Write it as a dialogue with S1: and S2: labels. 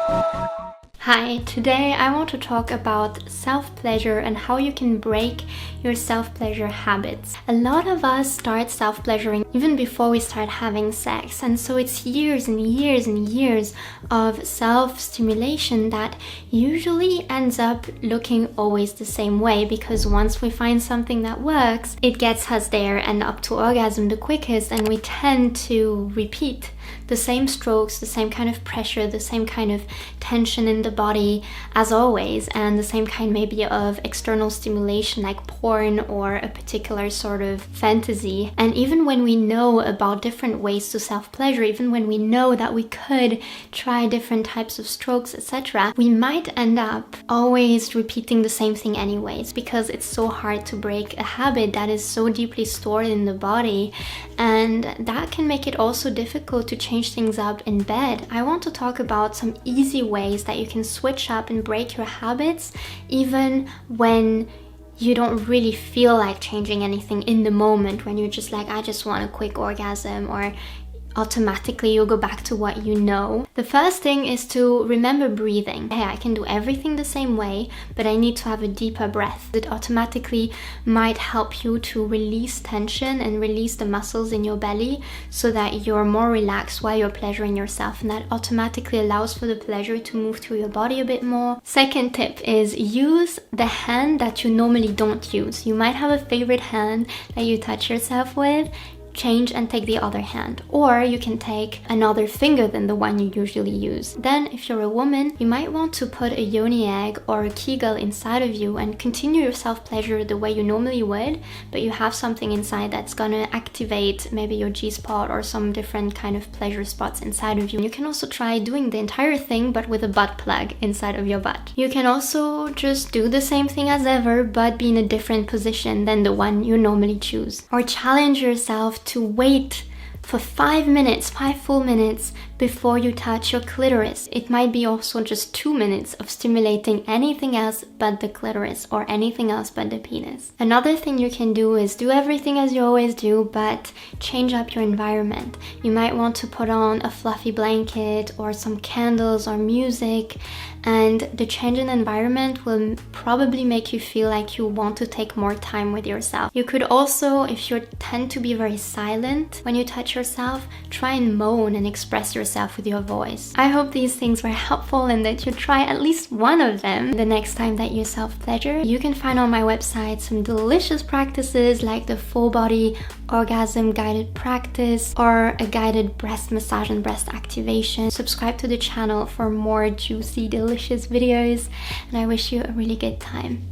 S1: Hi, today I want to talk about self-pleasure and how you can break your self-pleasure habits. A lot of us start self-pleasuring even before we start having sex, and so it's years and years and years of self-stimulation that usually ends up looking always the same way, because once we find something that works, it gets us there and up to orgasm the quickest, and we tend to repeat the same strokes, the same kind of pressure, the same kind of tension in the body as always, and the same kind maybe of external stimulation like porn or a particular sort of fantasy. And even when we know about different ways to self-pleasure, even when we know that we could try different types of strokes, etc., we might end up always repeating the same thing anyways, because it's so hard to break a habit that is so deeply stored in the body, and that can make it also difficult to change things up in bed. I want to talk about some easy ways that you can switch up and break your habits even when you don't really feel like changing anything in the moment, when you're just like, I just want a quick orgasm, or automatically you'll go back to what you know. The first thing is to remember breathing. Hey, I can do everything the same way, but I need to have a deeper breath. It automatically might help you to release tension and release the muscles in your belly so that you're more relaxed while you're pleasuring yourself, and that automatically allows for the pleasure to move through your body a bit more. Second tip is use the hand that you normally don't use. You might have a favorite hand that you touch yourself with. Change and take the other hand, or you can take another finger than the one you usually use. Then if you're a woman, you might want to put a yoni egg or a kegel inside of you and continue your self-pleasure the way you normally would, but you have something inside that's gonna activate maybe your G-spot or some different kind of pleasure spots inside of you. You can also try doing the entire thing but with a butt plug inside of your butt. You can also just do the same thing as ever but be in a different position than the one you normally choose. Or challenge yourself to wait for 5 full minutes before you touch your clitoris. It might be also just 2 minutes of stimulating anything else but the clitoris, or anything else but the penis. Another thing you can do is do everything as you always do, but change up your environment. You might want to put on a fluffy blanket or some candles or music, and the change in environment will probably make you feel like you want to take more time with yourself. You could also, if you tend to be very silent when you touch yourself, try and moan and express yourself with your voice. I hope these things were helpful and that you try at least one of them the next time that you self-pleasure. You can find on my website some delicious practices like the full body orgasm guided practice or a guided breast massage and breast activation. Subscribe to the channel for more juicy, delicious videos, and I wish you a really good time.